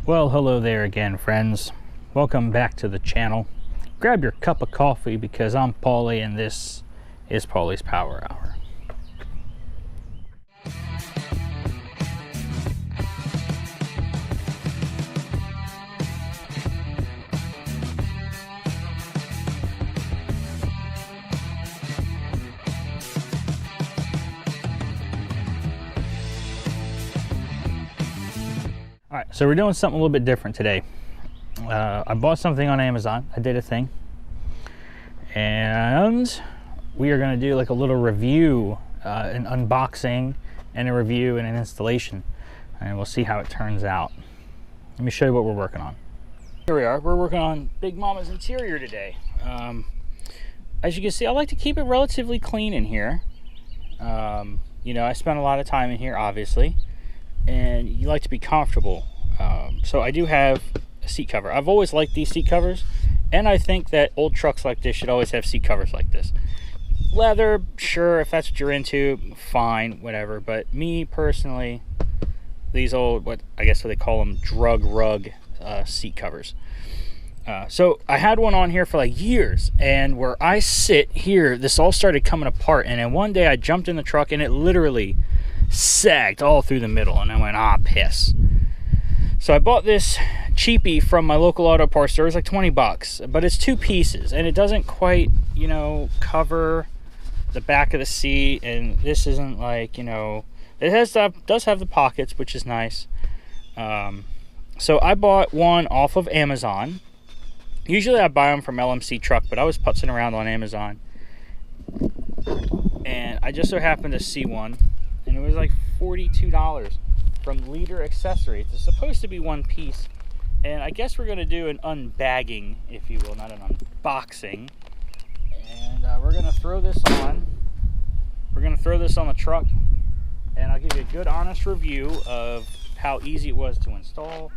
Well, hello there again, friends. Welcome back to the channel. Grab your cup of coffee because I'm Paulie and this is Paulie's Power Hour. All right, so we're doing something a little bit different today. I bought something on Amazon. I did a thing. And we are going to do like a little review, an unboxing and a review and an installation. And we'll see how it turns out. Let me show you what we're working on. Here we are. We're working on Big Mama's interior today. As you can see, I like to keep it relatively clean in here. You know, I spent a lot of time in here, obviously. And you like to be comfortable. So I do have a seat cover. I've always liked these seat covers, and I think that old trucks like this should always have seat covers like this. Leather, sure, if that's what you're into, fine, whatever. But me personally, these old, what they call them, drug rug seat covers. So I had one on here for like years, and where I sit here, this all started coming apart. And then one day I jumped in the truck, and it literally sagged all through the middle, and I went, piss. So I bought this cheapie from my local auto parts store. It was like 20 bucks, but it's two pieces, and it doesn't quite, you know, cover the back of the seat, and this isn't like, you know, it does have the pockets, which is nice. So I bought one off of Amazon. Usually I buy them from LMC Truck, but I was putzing around on Amazon, and I just so happened to see one, and it was like $42 from Leader Accessories. It's supposed to be one piece, and I guess we're going to do an unbagging, if you will, not an unboxing. And we're going to throw this on. We're going to throw this on the truck, and I'll give you a good, honest review of how easy it was to install,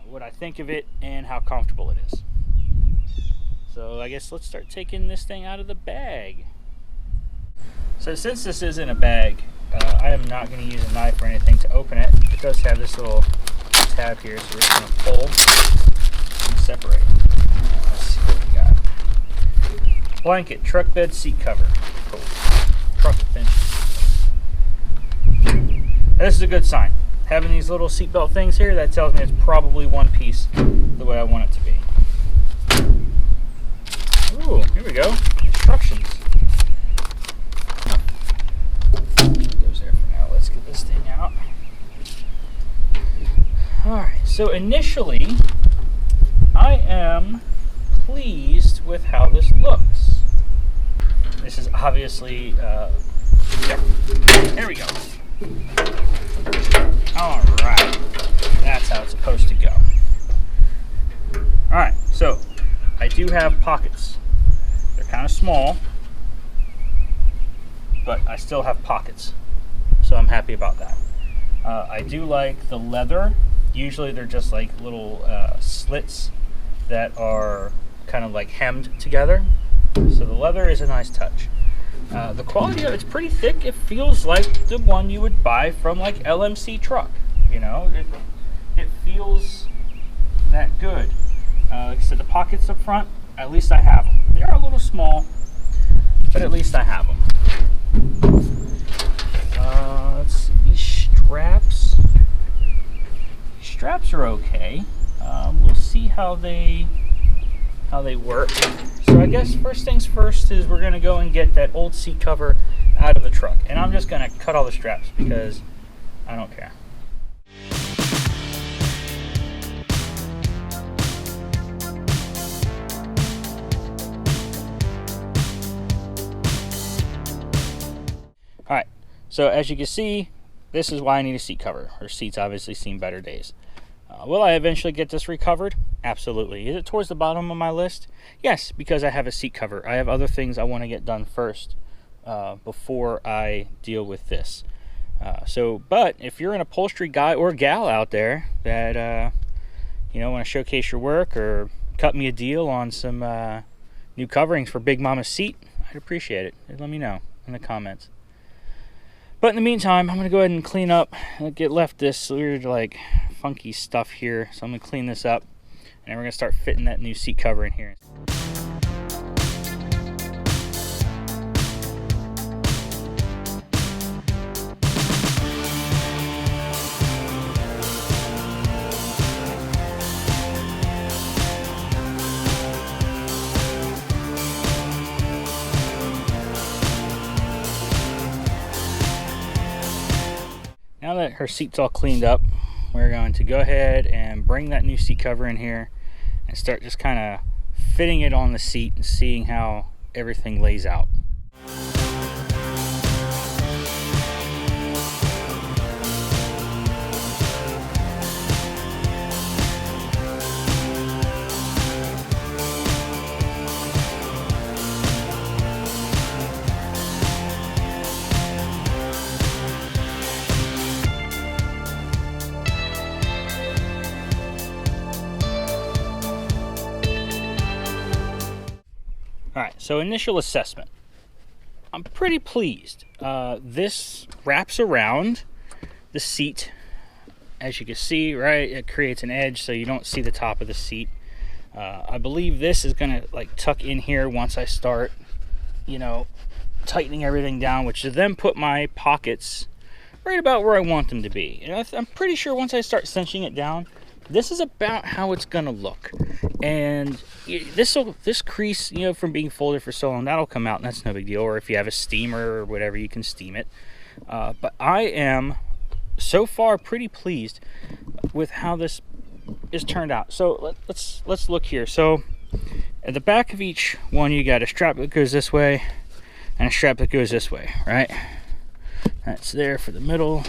what I think of it, and how comfortable it is. So I guess let's start taking this thing out of the bag. So since this isn't a bag, I am not going to use a knife or anything to open it. It does have this little tab here, so we're just going to pull and separate. Let's see what we got. Blanket, truck bed seat cover. Cool. Truck bench. This is a good sign. Having these little seatbelt things here, that tells me it's probably one piece the way I want it to be. Ooh, here we go. Instructions. This thing out. Alright, so initially I am pleased with how this looks. This is obviously there we go. Alright, that's how it's supposed to go. Alright, so I do have pockets. They're kind of small, but I still have pockets. So I'm happy about that. I do like the leather. Usually they're just like little slits that are kind of like hemmed together. So the leather is a nice touch. The quality of it's pretty thick. It feels like the one you would buy from like LMC Truck. You know, it feels that good. Like I said, the pockets up front, at least I have them. They are a little small, but at least I have them. Let's see, these straps. Straps are okay. We'll see how they work. So I guess first things first is we're gonna go and get that old seat cover out of the truck, and I'm just gonna cut all the straps because I don't care. All right. So as you can see, this is why I need a seat cover. Her seat's obviously seen better days. Will I eventually get this recovered? Absolutely. Is it towards the bottom of my list? Yes, because I have a seat cover. I have other things I want to get done first before I deal with this. But if you're an upholstery guy or gal out there that you know, want to showcase your work or cut me a deal on some new coverings for Big Mama's seat, I'd appreciate it. Let me know in the comments. But in the meantime, I'm going to go ahead and clean up. Get left this weird, like, funky stuff here. So I'm going to clean this up. And then we're going to start fitting that new seat cover in here. Now that her seat's all cleaned up, we're going to go ahead and bring that new seat cover in here and start just kind of fitting it on the seat and seeing how everything lays out. All right, so initial assessment. I'm pretty pleased. This wraps around the seat. As you can see, right, it creates an edge so you don't see the top of the seat. I believe this is gonna like tuck in here once I start, you know, tightening everything down, which will then put my pockets right about where I want them to be. And I'm pretty sure once I start cinching it down, this is about how it's gonna look. And this crease, you know, from being folded for so long, that'll come out and that's no big deal. Or if you have a steamer or whatever, you can steam it. But I am so far pretty pleased with how this is turned out. So let's look here. So at the back of each one, you got a strap that goes this way and a strap that goes this way, right? That's there for the middle.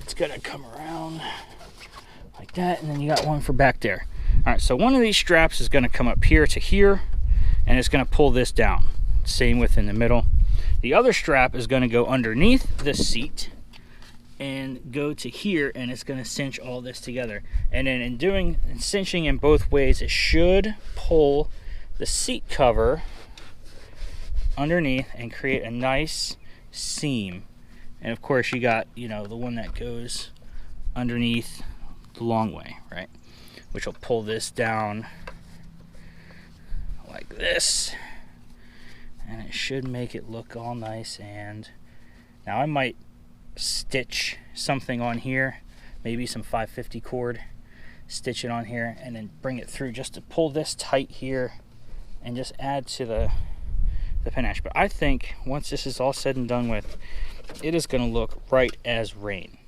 It's gonna come around like that, and then you got one for back there. All right, so one of these straps is going to come up here to here, and it's going to pull this down. Same with in the middle. The other strap is going to go underneath the seat and go to here, and it's going to cinch all this together. And then in cinching in both ways, it should pull the seat cover underneath and create a nice seam. And of course, you got, you know, the one that goes underneath the long way, right? Which will pull this down like this, and it should make it look all nice. And now I might stitch something on here, maybe some 550 cord, stitch it on here, and then bring it through just to pull this tight here and just add to the panache. But I think once this is all said and done with, it is going to look right as rain.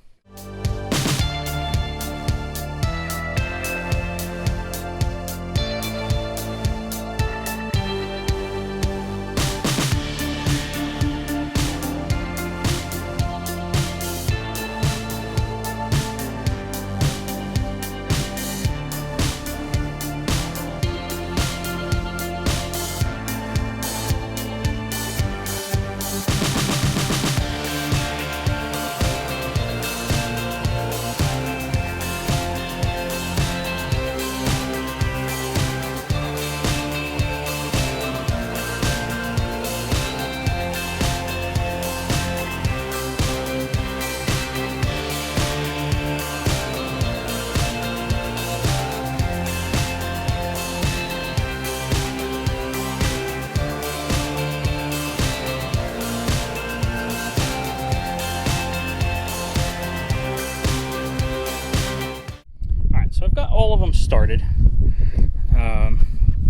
So I've got all of them started,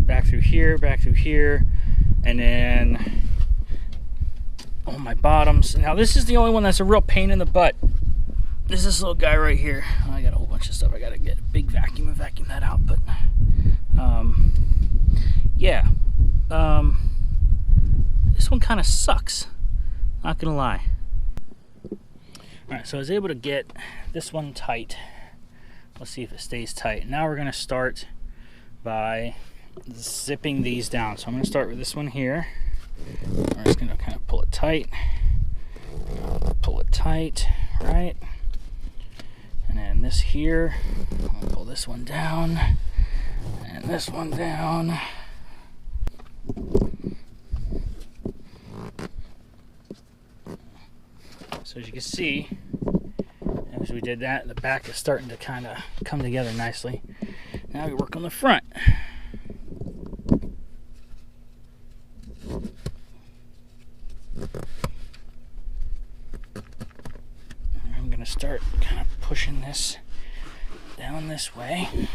back through here, and then on my bottoms. Now this is the only one that's a real pain in the butt. This is this little guy right here. I got a whole bunch of stuff. I gotta get a big vacuum and vacuum that out. But yeah, this one kind of sucks. Not gonna lie. All right, so I was able to get this one tight. Let's see if it stays tight. Now we're going to start by zipping these down. So I'm going to start with this one here. We're just going to kind of pull it tight, right? And then this here, I'll pull this one down, and this one down. So as you can see, as we did that, the back is starting to kind of come together nicely. Now we work on the front. I'm going to start kind of pushing this down this way.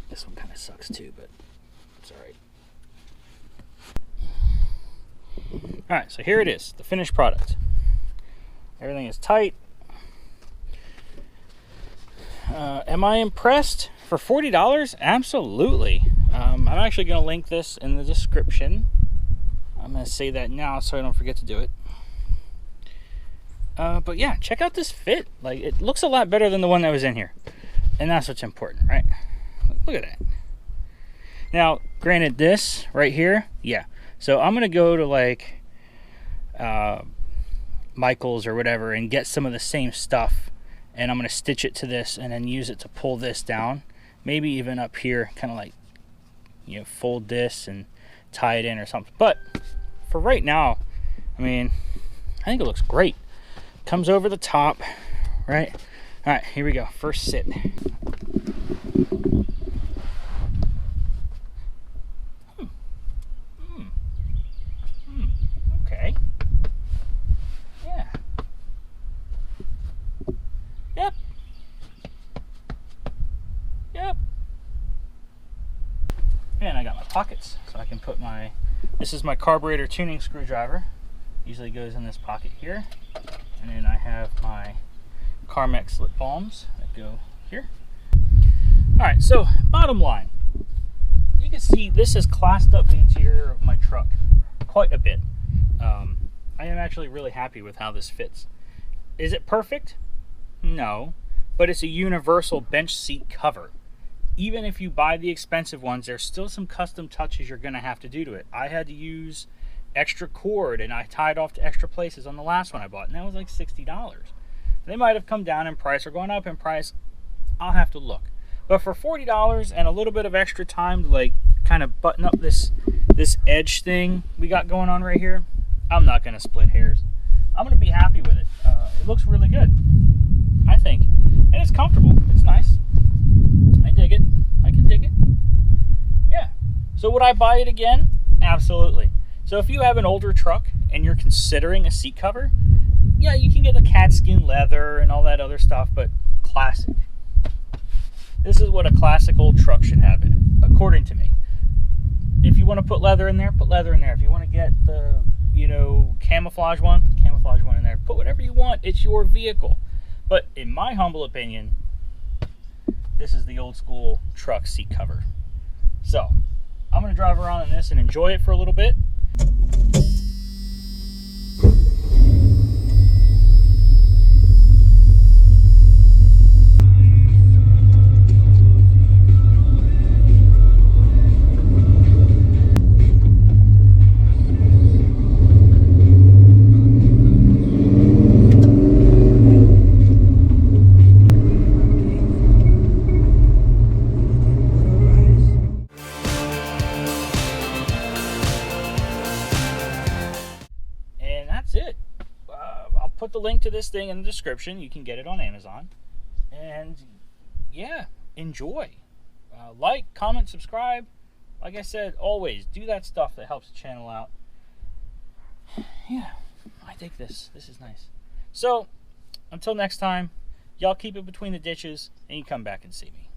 This one kind of sucks too, but it's alright. Alright, so here it is, the finished product. Everything is tight. Am I impressed? For $40? Absolutely. I'm actually going to link this in the description. I'm going to say that now so I don't forget to do it. But yeah, check out this fit. Like, it looks a lot better than the one that was in here. And that's what's important, right? Look at that. Now, granted, this right here, yeah. So I'm going to go to like Michael's or whatever and get some of the same stuff. And I'm going to stitch it to this and then use it to pull this down. Maybe even up here, kind of like, you know, fold this and tie it in or something. But for right now, I mean, I think it looks great. Comes over the top, right? All right, here we go. First sit. Okay. Yeah. Yep. Yep. And I got my pockets, so I can put my, this is my carburetor tuning screwdriver. Usually goes in this pocket here. And then I have my Carmex lip balms that go here. Alright, so bottom line. You can see this has classed up the interior of my truck quite a bit. I am actually really happy with how this fits. Is it perfect? No. But it's a universal bench seat cover. Even if you buy the expensive ones, there's still some custom touches you're going to have to do to it. I had to use extra cord and I tied off to extra places on the last one I bought, and that was like $60. They might have come down in price or gone up in price. I'll have to look. But for $40 and a little bit of extra time to like kind of button up this edge thing we got going on right here, I'm not going to split hairs. I'm going to be happy with it. It looks really good, I think. And it's comfortable. It's nice. I dig it. I can dig it. Yeah. So would I buy it again? Absolutely. So if you have an older truck and you're considering a seat cover, yeah, you can get the cat skin leather and all that other stuff, but classic. This is what a classic old truck should have in it, according to me. If you want to put leather in there, put leather in there. If you want to get the, you know, camouflage one, put the camouflage one in there. Put whatever you want. It's your vehicle. But in my humble opinion, this is the old school truck seat cover. So I'm going to drive around in this and enjoy it for a little bit. It. I'll put the link to this thing in the description. You can get it on Amazon. And yeah, enjoy. Like, comment, subscribe. Like I said, always do that stuff that helps the channel out. Yeah, I dig this. This is nice. So, until next time, y'all keep it between the ditches and you come back and see me.